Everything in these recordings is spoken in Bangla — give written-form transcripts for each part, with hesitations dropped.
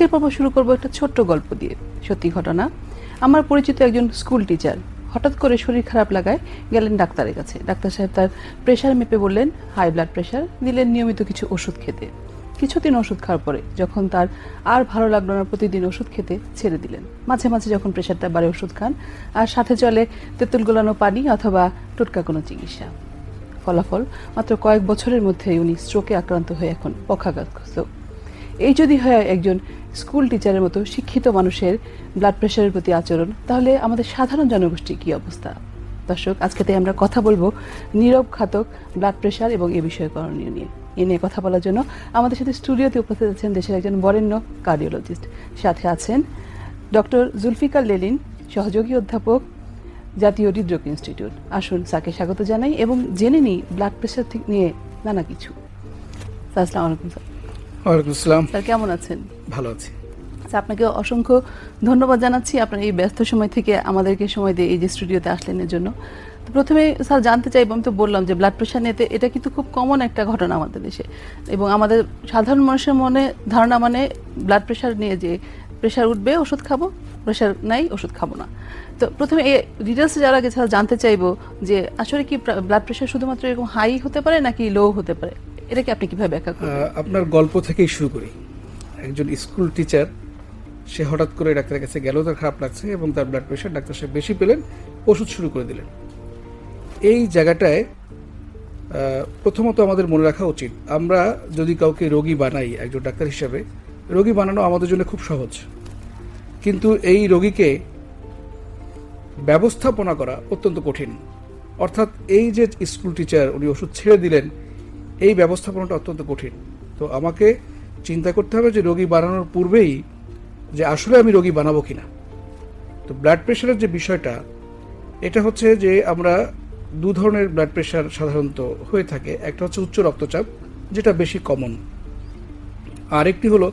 এর পর্ব শুরু করবো একটা ছোট্ট গল্প দিয়ে। সত্যি ঘটনা। আমার পরিচিত একজন স্কুল টিচার হঠাৎ করে শরীর খারাপ লাগায় গেলেন ডাক্তারের কাছে। ডাক্তার সাহেব তার প্রেশার মেপে বললেন হাই ব্লাড প্রেশার, দিলেন নিয়মিত কিছু ওষুধ খেতে। কিছুদিন ওষুধ খাওয়ার পরে যখন তার আর ভালো লাগলো না প্রতিদিন ওষুধ খেতে, ছেড়ে দিলেন। মাঝে মাঝে যখন প্রেশারটা বাড়ে ওষুধ খান, আর সাথে চলে তেঁতুল গোলানো পানি অথবা টোটকা কোনো চিকিৎসা। ফলাফল, মাত্র কয়েক বছরের মধ্যে উনি স্ট্রোকে আক্রান্ত হয়ে এখন পক্ষাঘাতগ্রস্ত। এই যদি হয় একজন স্কুল টিচারের মতো শিক্ষিত মানুষের ব্লাড প্রেশারের প্রতি আচরণ, তাহলে আমাদের সাধারণ জনগোষ্ঠীর কী অবস্থা? দর্শক, আজকে তাই আমরা কথা বলবো নীরব ঘাতক ব্লাড প্রেশার এবং এ বিষয়ে করণীয় নিয়ে। এ নিয়ে কথা বলার জন্য আমাদের সাথে স্টুডিওতে উপস্থিত আছেন দেশের একজন বরেণ্য কার্ডিওলজিস্ট। সাথে আছেন ডক্টর জুলফিকার লেলিন, সহযোগী অধ্যাপক, জাতীয় হৃদরোগ ইনস্টিটিউট। আসুন স্যারকে স্বাগত জানাই এবং জেনে নিই ব্লাড প্রেশার নিয়ে নানা কিছু। স্যার, আসসালামু আলাইকুম। স্যার, ওয়ালাইকুম আসসালাম। স্যার কেমন আছেন? ভালো আছি। স্যার, আপনাকে অসংখ্য ধন্যবাদ জানাচ্ছি আপনার এই ব্যস্ত সময় থেকে আমাদেরকে সময় দিয়ে এই যে স্টুডিওতে আসলেন এর জন্য। তো প্রথমে স্যার জানতে চাইব, আমি তো বললাম যে ব্লাড প্রেশার নিয়ে এটা কিন্তু খুব কমন একটা ঘটনা আমাদের দেশে, এবং আমাদের সাধারণ মানুষের মনে ধারণা মানে ব্লাড প্রেশার নিয়ে যে প্রেশার উঠবে ওষুধ খাবো, প্রেশার নাই ওষুধ খাবো না। তো প্রথমে এই ডিটেলসে যারা গেছে জানতে চাইবো যে আসলে কি ব্লাড প্রেশার শুধুমাত্র এরকম হাই হতে পারে নাকি লো হতে পারে, এটাকে আপনি কিভাবে ব্যাখ্যা করবেন? আপনার গল্প থেকেই শুরু করি। একজন স্কুল টিচার, সে হঠাৎ করে ডাক্তারের কাছে গেল, তার খারাপ লাগছে এবং তার ব্লাড প্রেশার ডাক্তার সাহেব বেশি পেলেন, ওষুধ শুরু করে দিলেন। এই জায়গাটায় প্রথমত আমাদের মনে রাখা উচিত, আমরা যদি কাউকে রোগী বানাই একজন ডাক্তার হিসাবে, রোগী বানানো আমাদের জন্য খুব সহজ, কিন্তু এই রোগীকে ব্যবস্থাপনা করা অত্যন্ত কঠিন। অর্থাৎ এই যে স্কুল টিচার উনি ওষুধ ছেড়ে দিলেন, এই ব্যবস্থাপনাটা অত্যন্ত কঠিন। তো আমাকে চিন্তা করতে হবে যে রোগী বানানোর পূর্বেই যে আসলে আমি রোগী বানাবো কিনা। তো ব্লাড প্রেশারের যে বিষয়টা, এটা হচ্ছে যে আমরা দু ধরনের ব্লাড প্রেশার সাধারণত হয়ে থাকে। একটা হচ্ছে উচ্চ রক্তচাপ, যেটা বেশি কমন। আরেকটি হলো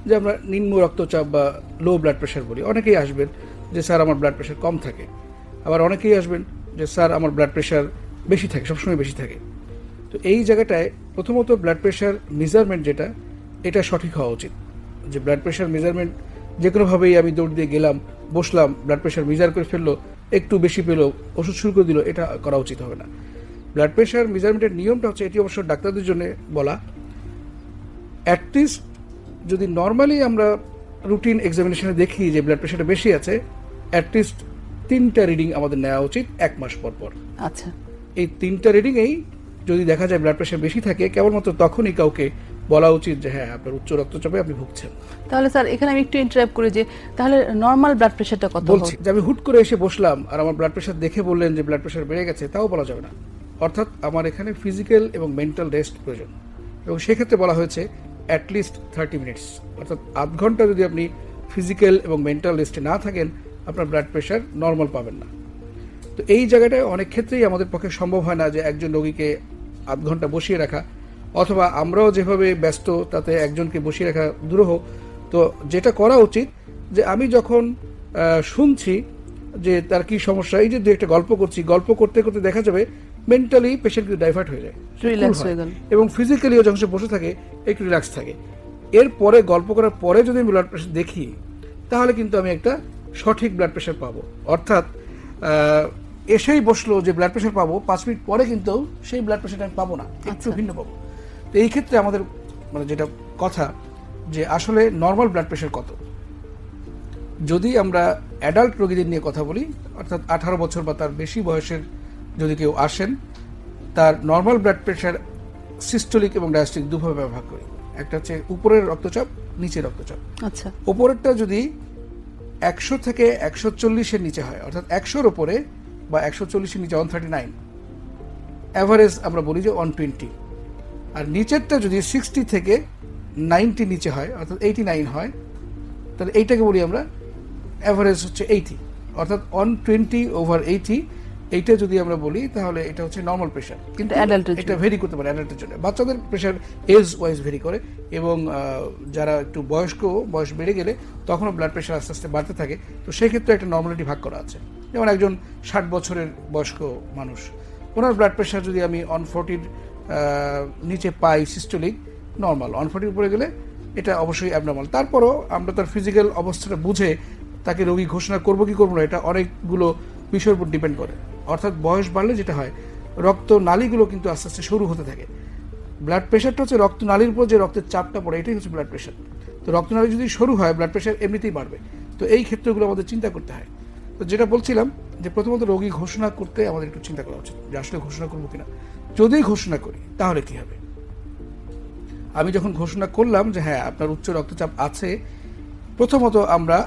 যে আমরা নিম্ন রক্তচাপ বা লো ব্লাড প্রেশার বলি। অনেকেই আসবেন যে স্যার আমার ব্লাড প্রেশার কম থাকে, আবার অনেকেই আসবেন যে স্যার আমার ব্লাড প্রেশার বেশি থাকে, সবসময় বেশি থাকে। তো এই জায়গাটায় প্রথমত ব্লাড প্রেশার মেজারমেন্ট যেটা, এটা সঠিক হওয়া উচিত। যে ব্লাড প্রেশার মেজারমেন্ট যে কোনোভাবেই আমি দৌড় দিয়ে গেলাম, বসলাম, ব্লাড প্রেশার মেজার করে ফেললো, একটু বেশি পেলো, ওষুধ শুরু করে দিল, এটা করা উচিত হবে না। ব্লাড প্রেশার মেজারমেন্টের নিয়মটা হচ্ছে, এটি অবশ্য ডাক্তারদের জন্য বলা, অ্যাটলিস্ট যদি নর্মালি আমরা রুটিন এক্সামিনেশনে দেখি যে ব্লাড প্রেশারটা বেশি আছে, অ্যাটলিস্ট 3টা রিডিং আমাদের নেওয়া উচিত 1 মাস পর পর। আচ্ছা, এই 3টা রিডিংয়েই যদি দেখা যায় ব্লাড প্রেশার বেশি থাকে, কেবলমাত্র তখনই কাউকে বলা উচিত যে হ্যাঁ, আপনার উচ্চ রক্তচাপে আপনি ভুগছেন। তাহলে স্যার এখানে আমি একটু ইন্টারাপ্ট করি যে তাহলে নর্মাল ব্লাড প্রেশারটা কত? বলছি যে আমি হুট করে এসে বসলাম আর আমার ব্লাড প্রেশার দেখে বললেন যে ব্লাড প্রেশার বেড়ে গেছে, তাও বলা যাবে না। অর্থাৎ আমার এখানে ফিজিক্যাল এবং মেন্টাল রেস্ট প্রয়োজন, এবং সেক্ষেত্রে বলা হয়েছে অ্যাটলিস্ট 30 মিনিটস, অর্থাৎ আধ ঘন্টা যদি আপনি ফিজিক্যাল এবং মেন্টাল রেস্টে না থাকেন, আপনার ব্লাড প্রেশার নর্মাল পাবেন না। তো এই জায়গাটায় অনেক ক্ষেত্রেই আমাদের পক্ষে সম্ভব হয় না যে একজন রোগীকে আধ ঘন্টা বসিয়ে রাখা, অথবা আমরাও যেভাবে ব্যস্ত তাতে একজনকে বসিয়ে রাখা দুরূহ। তো যেটা করা উচিত যে আমি যখন শুনছি যে তার কি সমস্যা, এই যে দু একটা গল্প করছি, গল্প করতে করতে দেখা যাবে মেন্টালি পেশেন্ট কিন্তু ডাইভার্ট হয়ে যায়, রিল্যাক্স হয়ে গেল, এবং ফিজিক্যালিও যখন সে বসে থাকে একটু রিল্যাক্স থাকে। এরপরে গল্প করার পরে যদি আমি ব্লাড প্রেশার দেখি, তাহলে কিন্তু আমি একটা সঠিক ব্লাড প্রেশার পাবো। অর্থাৎ এসেই বসলো যে ব্লাড প্রেশার পাবো, 5 মিনিট পরে কিন্তু সেই ব্লাড প্রেশারটা আমি পাবো না, একটু ভিন্ন পাবো। তো এই ক্ষেত্রে আমাদের মানে যেটা কথা যে আসলে নর্মাল ব্লাড প্রেশার কত। যদি আমরা অ্যাডাল্ট রোগীদের নিয়ে কথা বলি, অর্থাৎ 18 বছর বা তার বেশি বয়সের যদি কেউ আসেন, তার নর্মাল ব্লাড প্রেশার সিস্টোলিক এবং ডায়াস্টোলিক দুভাবে ভাগ করি। একটা হচ্ছে উপরের রক্তচাপ, নিচের রক্তচাপ। আচ্ছা, উপরেরটা যদি 100 থেকে 140-এর নিচে হয়, অর্থাৎ 100-র উপরে বা 140-এর নিচে 139, অ্যাভারেজ আমরা বলি যে 120। আর নিচেরটা যদি 60 থেকে 90 নিচে হয়, অর্থাৎ 89 হয়, তাহলে এইটাকে বলি আমরা অ্যাভারেজ হচ্ছে 80, অর্থাৎ 120/80। এইটা যদি আমরা বলি তাহলে এটা হচ্ছে নর্মাল প্রেশার। কিন্তু এটা ভেরি করতে পারে অ্যাডাল্টের জন্য। বাচ্চাদের প্রেশার এজ ওয়াইজ ভেরি করে, এবং যারা একটু বয়স বেড়ে গেলে তখনও ব্লাড প্রেশার আস্তে আস্তে বাড়তে থাকে। তো সেই ক্ষেত্রে একটা নর্মালিটি ভাগ করা আছে। যেমন একজন 60 বছরের বয়স্ক মানুষ, ওনার ব্লাড প্রেশার যদি আমি 140-র নিচে পাই সিস্টোলিক, নর্মাল। 140 উপরে গেলে এটা অবশ্যই অ্যাবনর্মাল। তারপরও আমরা তার ফিজিক্যাল অবস্থাটা বুঝে তাকে রোগী ঘোষণা করবো কি করবো না, এটা অনেকগুলো বিষয়ের উপর ডিপেন্ড করে। অর্থাৎ বয়স বাড়লে যেটা হয়, রক্ত নালীগুলো কিন্তু আস্তে আস্তে সরু হতে থাকে। ব্লাড প্রেশারটা হচ্ছে রক্ত নালীর উপর যে রক্তের চাপটা পড়ে, এটাই হচ্ছে ব্লাড প্রেশার। তো রক্তনালী যদি সরু হয়, ব্লাড প্রেশার এমনিতেই বাড়বে। তো এই ক্ষেত্রগুলো আমাদের চিন্তা করতে হয়। তো যেটা বলছিলাম যে প্রথমত রোগী ঘোষণা করতে আমাদের একটু চিন্তা করা উচিত যে আসলে ঘোষণা করবো কিনা। যদি ঘোষণা করি তাহলে কি হবে? আমি যখন ঘোষণা করলাম যে হ্যাঁ আপনার উচ্চ রক্তচাপ আছে, প্রথমত আমরা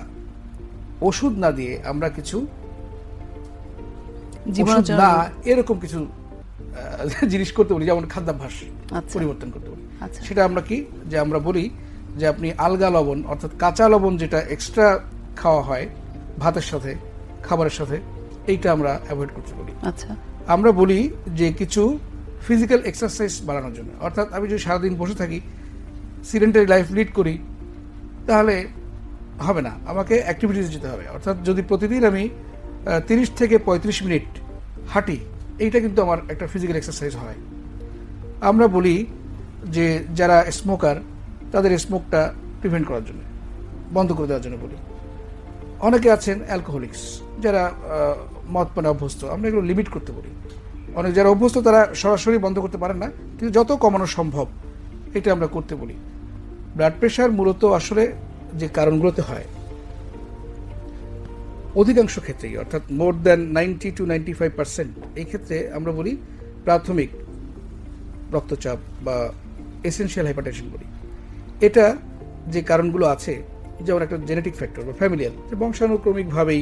ওষুধ না দিয়ে আমরা কিছু ওষুধ না এরকম কিছু জিনিস করতে বলি, যেমন খাদ্যাভ্যাস পরিবর্তন করতে বলি। সেটা আমরা কি, যে আমরা বলি যে আপনি আলগা লবণ অর্থাৎ কাঁচা লবণ যেটা এক্সট্রা খাওয়া হয় ভাতের সাথে, খাবারের সাথে, এইটা আমরা অ্যাভয়েড করতে বলি। আমরা বলি যে কিছু ফিজিক্যাল এক্সারসাইজ বাড়ানোর জন্য, অর্থাৎ আমি যদি সারাদিন বসে থাকি, সিডেন্টারি লাইফ লিড করি, তাহলে হবে না, আমাকে অ্যাক্টিভিটিস যেতে হবে। অর্থাৎ যদি প্রতিদিন আমি 30 থেকে 35 মিনিট হাঁটি, এইটা কিন্তু আমার একটা ফিজিক্যাল এক্সারসাইজ হয়। আমরা বলি যে যারা স্মোকার তাদের স্মোকটা প্রিভেন্ট করার জন্য, বন্ধ করে দেওয়ার জন্য বলি। অনেকে আছেন অ্যালকোহলিক্স, যারা মদ পানে অভ্যস্ত, আমরা এগুলো লিমিট করতে বলি। অনেক যারা অভ্যস্ত তারা সরাসরি বন্ধ করতে পারেন না, কিন্তু যত কমানো সম্ভব এটা আমরা করতে বলি। ব্লাড প্রেশার মূলত আসলে যে কারণগুলোতে হয়, অধিকাংশ ক্ষেত্রেই অর্থাৎ মোর দ্যান 90 to 95% এই ক্ষেত্রে আমরা বলি প্রাথমিক রক্তচাপ বা এসেনশিয়াল হাইপারটেনশন বলি। এটা যে কারণগুলো আছে, যেমন একটা জেনেটিক ফ্যাক্টর বা ফ্যামিলিয়াল, যে বংশানুক্রমিকভাবেই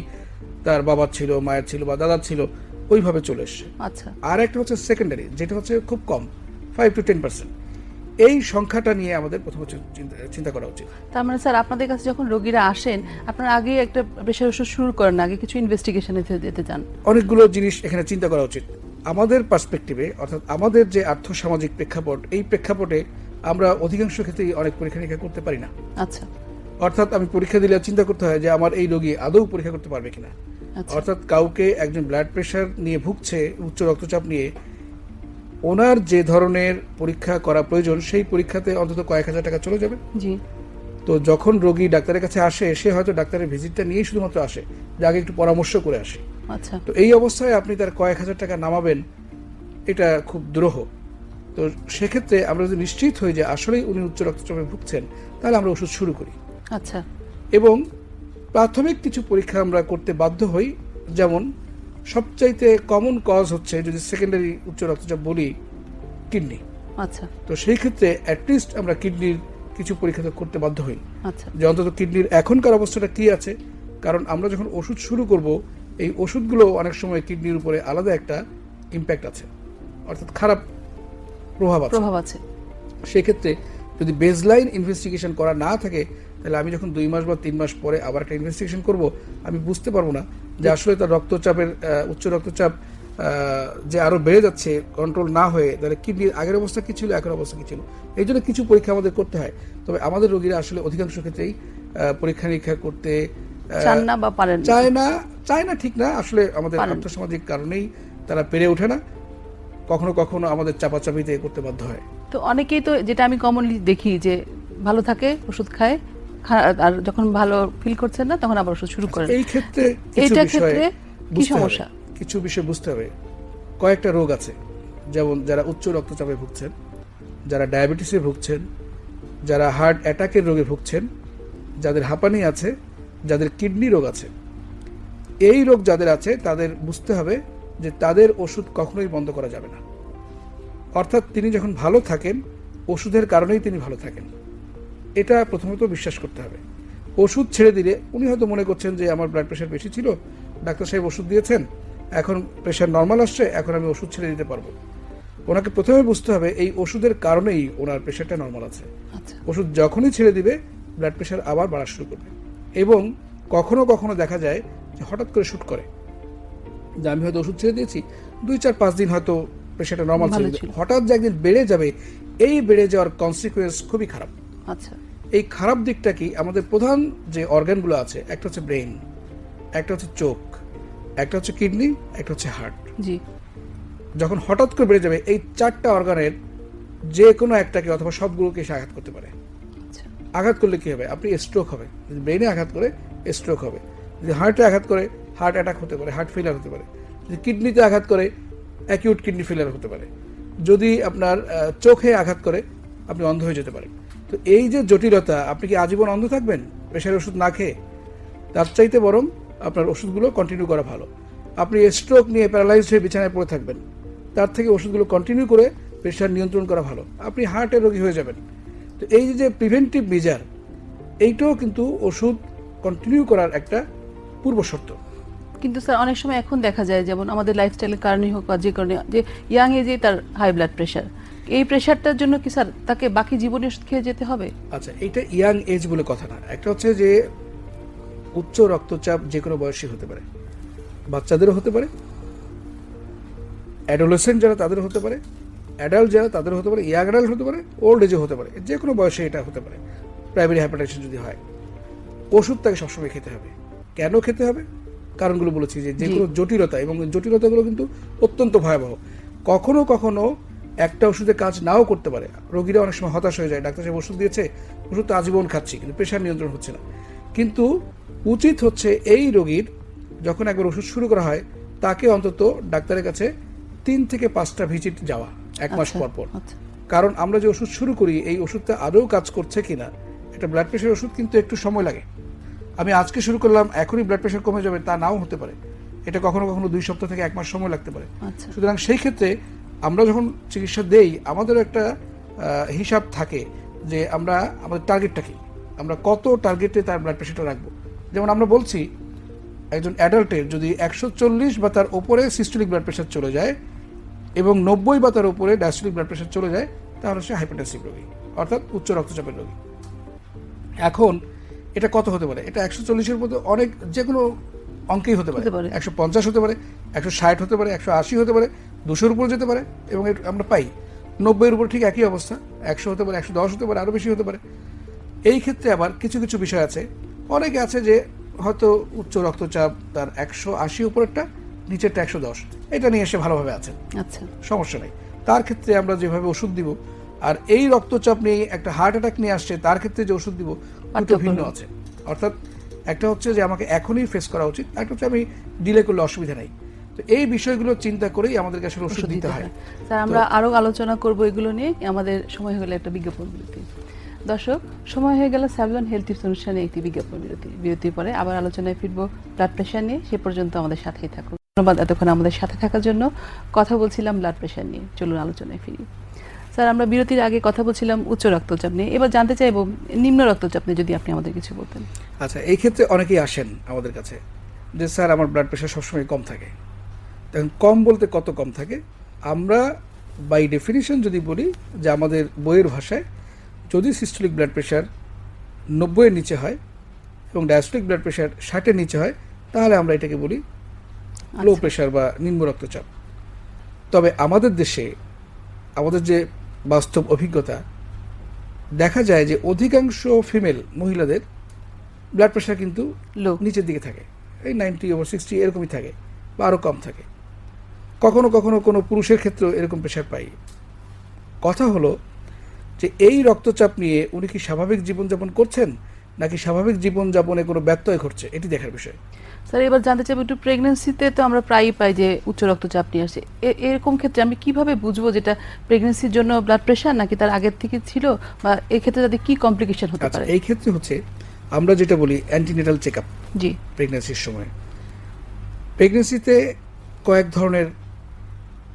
তার বাবার ছিল, মায়ের ছিল বা দাদার ছিল, ওইভাবে চলে এসছে। আর একটা হচ্ছে সেকেন্ডারি, যেটা হচ্ছে খুব কম, 5 to 10%। এই সংখ্যাটা নিয়ে আমাদের প্রথম চিন্তা করা উচিত। তার মানে স্যার, আপনাদের কাছে যখন রোগীরা আসেন, আপনারা আগে একটা প্রেশার ওষুধ শুরু করেন, আগে কিছু ইনভেস্টিগেশনে যেতে চান? অনেকগুলো জিনিস এখানে চিন্তা করা উচিত আমাদের পার্সপেক্টিভে, অর্থাৎ আমাদের যে আর্থসামাজিক প্রেক্ষাপট, এই প্রেক্ষাপটে আমরা অধিকাংশ ক্ষেত্রেই অনেক পরীক্ষা নিরীক্ষা করতে পারি না। অর্থাৎ আমি পরীক্ষা দিলে চিন্তা করতে হয় যে আমার এই রোগী আদৌ পরীক্ষা করতে পারবে কিনা। অর্থাৎ কাউকে, একজন ব্লাড প্রেশার নিয়ে ভুগছে, উচ্চ রক্তচাপ নিয়ে, ওনার যে ধরনের পরীক্ষা করা প্রয়োজন সেই পরীক্ষাতে অন্তত কয়েক হাজার টাকা চলে যাবে। তো যখন রোগী ডাক্তারের কাছে আসে, সে হয়তো ডাক্তারের ভিজিটটা নিয়েই শুধুমাত্র আসে, যে আগে একটু পরামর্শ করে আসে। তো এই অবস্থায় আপনি তার কয়েক হাজার টাকা নামাবেন, এটা খুব দুরূহ। তো সেক্ষেত্রে আমরা যদি নিশ্চিত হই যে আসলেই উনি উচ্চ রক্তচাপে ভুগছেন, তাহলে আমরা ওষুধ শুরু করি। এবং প্রাথমিক কিছু পরীক্ষা আমরা করতে বাধ্য হই, যেমন সবচাইতে কমন কজ হচ্ছে, যদি সেকেন্ডারি উচ্চ রক্তচাপ বলি, কিডনি। তো সেই ক্ষেত্রে অ্যাটলিস্ট আমরা কিডনির কিছু পরীক্ষা করতে বাধ্য হই, যে অন্তত কিডনির এখনকার অবস্থাটা কি আছে। কারণ আমরা যখন ওষুধ শুরু করব, এই ওষুধগুলো অনেক সময় কিডনির উপরে আলাদা একটা ইম্প্যাক্ট আছে, অর্থাৎ খারাপ প্রভাব আছে। সেক্ষেত্রে যদি বেসলাইন ইনভেস্টিগেশন করা না থাকে, তাহলে আমি যখন 2 মাস বা 3 মাস পরে আবার একটা ইনভেস্টিগেশন করব, আমি বুঝতে পারবো না যে আসলে তার রক্তচাপের, উচ্চ রক্তচাপ যে আরো বেড়ে যাচ্ছে কন্ট্রোল না হয়ে, তাহলে কিডনির আগের অবস্থা কি ছিল, এখন অবস্থা কি ছিল। এই জন্য কিছু পরীক্ষা আমাদের করতে হয়। তবে আমাদের রোগীরা আসলে অধিকাংশ ক্ষেত্রেই পরীক্ষা নিরীক্ষা করতে চায় না, ঠিক না, আসলে আমাদের আর্থসামাজিক কারণেই তারা পেরে ওঠে না, কখনো কখনো আমাদের চাপাচাপিতে করতে বাধ্য হয়। তো অনেকেই তো, যেটা আমি কমনলি দেখি, যে ভালো থাকে, ওষুধ খায়, আর যখন ভালো ফিল করছেন না, তখন আবার ওষুধ শুরু করেন। এই ক্ষেত্রে কি সমস্যা? কিছু বিষয় বুঝতে হবে। কয়েকটা রোগ আছে, যেমন যারা উচ্চ রক্তচাপে ভুগছেন, যারা ডায়াবেটিসে ভুগছেন, যারা হার্ট অ্যাটাকের রোগে ভুগছেন, যাদের হাঁপানি আছে, যাদের কিডনি রোগ আছে, এই রোগ যাদের আছে তাদের বুঝতে হবে যে তাদের ওষুধ কখনোই বন্ধ করা যাবে না। অর্থাৎ তিনি যখন ভালো থাকেন, ওষুধের কারণেই তিনি ভালো থাকেন, এটা প্রথমত বিশ্বাস করতে হবে। ওষুধ ছেড়ে দিলে, উনি হয়তো মনে করছেন যে আমার ব্লাড প্রেশার বেশি ছিল, ডাক্তার সাহেব ওষুধ দিয়েছেন, এখন প্রেশার নর্মাল আসছে, এখন আমি ওষুধ ছেড়ে দিতে পারবো। ওনাকে প্রথমে বুঝতে হবে এই ওষুধের কারণেই ওনার প্রেশারটা নর্মাল আছে। ওষুধ যখনই ছেড়ে দিবে, ব্লাড প্রেশার আবার বাড়া শুরু করবে। এবং কখনো কখনো দেখা যায় যে হঠাৎ করে শুট করে, যে আমি হয়তো ওষুধ ছেড়ে দিয়েছি, 2-4-5 দিন হয়তো প্রেশারটা নর্মাল ছিল, হঠাৎ যে একদিন বেড়ে যাবে, এই বেড়ে যাওয়ার কনসিকুয়েন্স খুবই খারাপ। এই খারাপ দিকটা কি, আমাদের প্রধান যে অর্গানগুলো আছে, একটা হচ্ছে ব্রেইন, একটা হচ্ছে চোখ, একটা হচ্ছে কিডনি, একটা হচ্ছে হার্ট। যখন হঠাৎ করে বেড়ে যাবে, এই 4টা অর্গানের যে কোনো একটাকে অথবা সবগুলোকে আঘাত করতে পারে। আঘাত করলে কি হবে? আপনি স্ট্রোক হবে, যদি ব্রেনে আঘাত করে স্ট্রোক হবে, যদি হার্টে আঘাত করে হার্ট অ্যাটাক হতে পারে, হার্ট ফেলিয়ার হতে পারে, যদি কিডনিতে আঘাত করে অ্যাকিউট কিডনি ফেলিয়ার হতে পারে, যদি আপনার চোখে আঘাত করে আপনি অন্ধ হয়ে যেতে পারেন। তো এই যে জটিলতা, আপনি কি আজীবন অন্ধ থাকবেন প্রেশারের ওষুধ না খেয়ে? তার চাইতে বরং আপনার ওষুধগুলো কন্টিনিউ করা ভালো। আপনি স্ট্রোক নিয়ে প্যারালাইজড হয়ে বিছানায় পড়ে থাকবেন, তার থেকে ওষুধগুলো কন্টিনিউ করে প্রেশার নিয়ন্ত্রণ করা ভালো, আপনি হার্টের রোগী হয়ে যাবেন। তো এই যে প্রিভেন্টিভ মেজার, এইটাও কিন্তু ওষুধ কন্টিনিউ করার একটা পূর্ব শর্ত। কিন্তু স্যার অনেক সময় এখন দেখা যায়, যেমন আমাদের লাইফস্টাইলের কারণেই হোক বা যে কারণে, যে ইয়াং এজে তার হাই ব্লাড প্রেশার, এই প্রেশারটার জন্য কি স্যার তাকে বাকি জীবনে ওষুধ খেয়ে যেতে হবে? আচ্ছা, এটা ইয়াং এজ বলে কথা না। একটা হচ্ছে যে উচ্চ রক্তচাপ যে কোনো বয়সী হতে পারে, বাচ্চাদেরও হতে পারে, অ্যাডোলেসেন্ট যারা তাদের হতে পারে, অ্যাডাল্ট যারা তাদের হতে পারে, ইয়াং অ্যাডাল্ট হতে পারে, ওল্ড এজে হতে পারে, যে কোনো বয়সে এটা হতে পারে। প্রাইমারি হাইপারটেনশন যদি হয়, ওষুধ তাকে সবসময় খেতে হবে। কেন খেতে হবে? কারণগুলো বলেছি, যে কোনো জটিলতা, এবং জটিলতাগুলো কিন্তু অত্যন্ত ভয়াবহ। কখনো কখনো একটা ওষুধে কাজ নাও করতে পারে, রোগীরা অনেক সময় হতাশ হয়ে যায়, ডাক্তার সাহেব ওষুধ দিয়েছে, ওষুধ তো আজীবন খাচ্ছি কিন্তু প্রেশার নিয়ন্ত্রণ হচ্ছে না। কিন্তু উচিত হচ্ছে এই রোগীর যখন একবার ওষুধ শুরু করা হয়, তাকে অন্তত ডাক্তারের কাছে 3 থেকে 5টা ভিজিট যাওয়া 1 মাস পর পর। কারণ আমরা যে ওষুধ শুরু করি, এই ওষুধটা আদৌ কাজ করছে কিনা, একটা ব্লাড প্রেশার ওষুধ কিন্তু একটু সময় লাগে। আমি আজকে শুরু করলাম, এখনই ব্লাড প্রেশার কমে যাবে তা নাও হতে পারে, এটা কখনো কখনো 2 সপ্তাহ থেকে 1 মাস সময় লাগতে পারে। সুতরাং সেই ক্ষেত্রে আমরা যখন চিকিৎসা দেই, আমাদের একটা হিসাব থাকে যে আমরা আমাদের টার্গেটটা কি, আমরা কত টার্গেটে তার ব্লাড প্রেশারটা রাখবো। যেমন আমরা বলছি, একজন অ্যাডাল্টের যদি 140 বা তার ওপরে সিস্টোলিক ব্লাড প্রেশার চলে যায় এবং 90 বা তার উপরে ডায়াস্টোলিক ব্লাড প্রেশার চলে যায়, তাহলে সে হাইপারটেনসিভ রোগী, অর্থাৎ উচ্চ রক্তচাপের রোগী। এখন এটা কত হতে পারে? এটা 140-এর মধ্যে অনেক, যে কোনো অঙ্কেই হতে পারে, 150 হতে পারে, 160 হতে পারে, 180 হতে পারে, 200-র উপর যেতে পারে, এবং আমরা পাই 90-এর উপর ঠিক একই অবস্থা, 100 হতে পারে, 110 হতে পারে, আরও বেশি হতে পারে। এই ক্ষেত্রে আবার কিছু কিছু বিষয় আছে, অনেকে আছে যে হয়তো উচ্চ রক্তচাপ তার 180 উপরেরটা, নিচেরটা 110, এটা নিয়ে এসে ভালোভাবে আছেন, আচ্ছা, সমস্যা নেই। তার ক্ষেত্রে আমরা যেভাবে ওষুধ দিব, আর এই রক্তচাপ নিয়ে একটা হার্ট অ্যাটাক নিয়ে আসছে, তার ক্ষেত্রে যে ওষুধ দিব দুটো ভিন্ন আছে। অর্থাৎ একটা হচ্ছে যে আমাকে এখনই ফেস করা উচিত, একটা হচ্ছে আমি ডিলে করলে অসুবিধা নেই। তো এই বিষয়গুলো চিন্তা করেই আমাদেরকে আসলে ওষুধ দিতে হয়। স্যার আমরা আরো আলোচনা করব এগুলো নিয়ে, আমাদের সময় হয়ে গেলে একটা বিজ্ঞাপন বিরতি। দর্শক, সময় হয়ে গেল স্যাভলন হেলথ টিপস অনুষ্ঠানে একটি বিজ্ঞাপন বিরতি। বিরতির পরে আবার আলোচনায় ফিরবো ব্লাড প্রেশার নিয়ে, সে পর্যন্ত আমাদের সাথেই থাকুন। ধন্যবাদ এতক্ষণ আমাদের সাথে থাকার জন্য। কথা বলছিলাম ব্লাড প্রেশার নিয়ে, চলুন আলোচনায় ফিরি। স্যার আমরা বিরতির আগে কথা বলছিলাম উচ্চ রক্তচাপ নিয়ে, এবার জানতে চাইবো নিম্ন রক্তচাপ নিয়ে যদি আপনি আমাদের কিছু বলতেন। আচ্ছা, এই ক্ষেত্রে অনেকেই আসেন আমাদের কাছে যে স্যার আমার ব্লাড প্রেশার সবসময় কম থাকে। এখন কম বলতে কত কম থাকে? আমরা বাই ডেফিনিশন যদি বলি যে আমাদের বইয়ের ভাষায়, যদি সিস্টোলিক ব্লাড প্রেশার 90-এর নিচে হয় এবং ডায়াস্টোলিক ব্লাড প্রেশার 60-এর নিচে হয়, তাহলে আমরা এটাকে বলি লো প্রেশার বা নিম্ন রক্তচাপ। তবে আমাদের দেশে আমাদের যে বাস্তব অভিজ্ঞতা, দেখা যায় যে অধিকাংশ ফিমেল মহিলাদের ব্লাড প্রেশার কিন্তু নিচের দিকে থাকে, এই 90/60 এরকমই থাকে বা আরও কম থাকে। কখনো কখনো কোনো পুরুষের ক্ষেত্রেও এরকম প্রেশার পাই। কথা হলো যে এই রক্তচাপ নিয়ে উনি কি স্বাভাবিক জীবনযাপন করছেন, নাকি স্বাভাবিক জীবনযাপনে কোনো ব্যত্যয় ঘটছে, এটি দেখার বিষয়। স্যার এবার জানতে চাইবো, একটু প্রেগনেন্সিতে তো আমরা প্রায়ই পাই যে উচ্চ রক্তচাপ নিয়ে আসে, এরকম ক্ষেত্রে আমি কিভাবে বুঝবো যেটা প্রেগনেন্সির জন্য ব্লাড প্রেশার নাকি তার আগের থেকে ছিল, বা এই ক্ষেত্রে তাদের কি কমপ্লিকেশন হতে পারে? এই ক্ষেত্রে হচ্ছে আমরা যেটা বলি অ্যান্টিনেটাল চেক আপ। জি, প্রেগনেন্সির সময়, প্রেগনেন্সিতে কয়েক ধরনের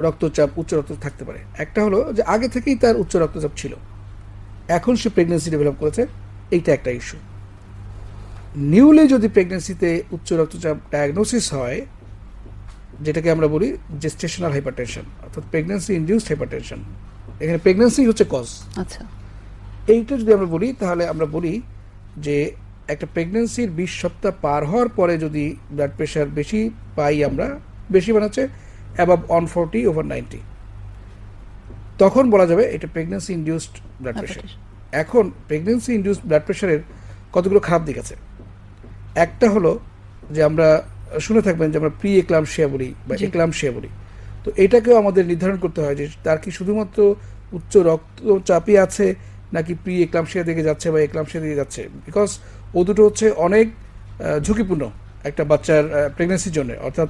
রক্তচাপ, উচ্চ রক্তচাপ থাকতে পারে। একটা হলো যে আগে থেকেই তার উচ্চ রক্তচাপ ছিল, এখন সে প্রেগনেন্সি ডেভেলপ করেছে, এইটা একটা ইস্যু। নিউলি যদি প্রেগনেন্সিতে উচ্চ রক্তচাপ ডায়াগনোসিস হয়, যেটাকে আমরা বলি জেস্টেশনাল হাইপারটেনশন, অর্থাৎ প্রেগনেন্সি ইনডিউসড হাইপারটেনশন, এখানে প্রেগনেন্সি হচ্ছে কজ। আচ্ছা, এইটা যদি আমরা বলি, তাহলে আমরা বলি যে একটা প্রেগনেন্সির 20 সপ্তাহ পার হওয়ার পরে যদি ব্লাড প্রেশার বেশি পাই, আমরা বেশি বানাচ্ছে অ্যাবাভ 140/90, তখন বলা যাবে এটা প্রেগনেন্সি ইনডিউসড ব্লাড প্রেশার। এখন প্রেগনেন্সি ইনডিউসড ব্লাড প্রেশারের কতগুলো খারাপ দিক আছে। একটা হলো যে আমরা শুনে থাকবেন যে আমরা প্রি এক্লাম্পসিয়া বলি বা এক্লাম্পসিয়া বলি, তো এটাকেও আমাদের নির্ধারণ করতে হয় যে তার কি শুধুমাত্র উচ্চ রক্তচাপই আছে নাকি প্রি এক্লামশিয়া দিকে যাচ্ছে বা এক্লামশিয়া দিকে যাচ্ছে, বিকজ ও দুটো হচ্ছে অনেক ঝুঁকিপূর্ণ একটা বাচ্চার প্রেগনেন্সির জন্য, অর্থাৎ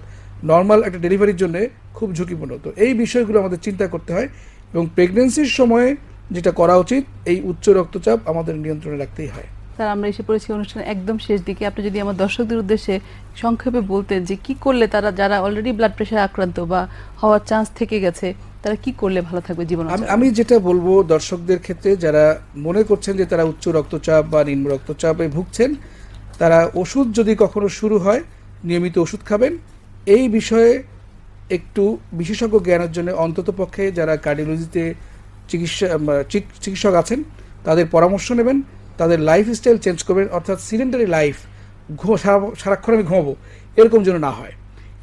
নর্মাল একটা ডেলিভারির জন্য খুব ঝুঁকিপূর্ণ। তো এই বিষয়গুলো আমাদের চিন্তা করতে হয় এবং প্রেগনেন্সির সময়ে যেটা করা উচিত, এই উচ্চ রক্তচাপ আমাদের নিয়ন্ত্রণে রাখতেই হয়। স্যার, আমরা এসে পড়েছি অনুষ্ঠানের একদম শেষ দিকে। আপনি যদি আমার দর্শকদের উদ্দেশ্যে সংক্ষেপে বলতেন যে কি করলে তারা, যারা অলরেডি ব্লাড প্রেশার আক্রান্ত বা হওয়ার চান্স থেকে গেছে, তারা কি করলে ভালো থাকবে জীবন? আমি যেটা বলবো দর্শকদের ক্ষেত্রে, যারা মনে করছেন যে তারা উচ্চ রক্তচাপ বা নিম্ন রক্তচাপে ভুগছেন, তারা ওষুধ যদি কখনো শুরু হয় নিয়মিত ওষুধ খাবেন। এই বিষয়ে একটু বিশেষজ্ঞ জ্ঞানের জন্য অন্ততপক্ষে যারা কার্ডিওলজিতে চিকিৎসক আছেন তাদের পরামর্শ নেবেন, তাদের লাইফস্টাইল চেঞ্জ করবেন, অর্থাৎ সিডেন্টারি লাইফ, সারাক্ষণ আমি ঘুমাবো এরকম যেন না হয়,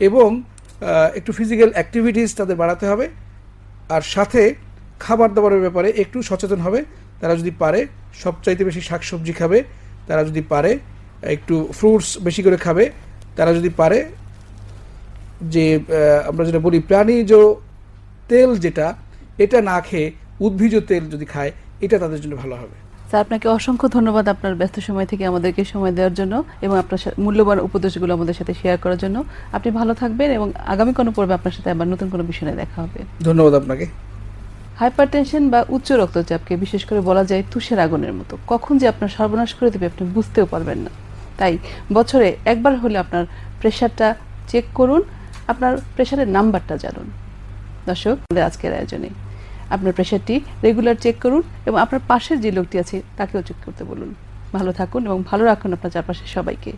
এবং একটু ফিজিক্যাল অ্যাক্টিভিটিস তাদের বাড়াতে হবে। আর সাথে খাবার দাবারের ব্যাপারে একটু সচেতন হবে। তারা যদি পারে সবচাইতে বেশি শাকসবজি খাবে, তারা যদি পারে একটু ফ্রুটস বেশি করে খাবে, তারা যদি পারে যে আমরা যেটা বলি প্রাণীজ তেল যেটা, এটা না খেয়ে উদ্ভিজ তেল যদি খায়, এটা তাদের জন্য ভালো হবে। স্যার, আপনাকে অসংখ্য ধন্যবাদ আপনার ব্যস্ত সময় থেকে আমাদেরকে সময় দেওয়ার জন্য এবং আপনার মূল্যবান উপদেশগুলো আমাদের সাথে শেয়ার করার জন্য। আপনি ভালো থাকবেন এবং আগামী কোনো পর্বে আপনার সাথে আবার নতুন কোনো বিষয় নিয়ে দেখা হবে। ধন্যবাদ আপনাকে। হাইপারটেনশন বা উচ্চ রক্তচাপকে বিশেষ করে বলা যায় তুষের আগুনের মতো, কখন যে আপনার সর্বনাশ করে দেবে আপনি বুঝতেও পারবেন না। তাই বছরে একবার হলে আপনার প্রেশারটা চেক করুন, আপনার প্রেশারের নাম্বারটা জানুন। দর্শক, আমাদের আজকের আয়োজনে আপনার প্রেশারটি রেগুলার চেক করুন এবং আপনার পাশের যে লোকটি আছে তাকেও চেক করতে বলুন। ভালো থাকুন এবং ভালো রাখুন আপনার চারপাশের সবাইকে।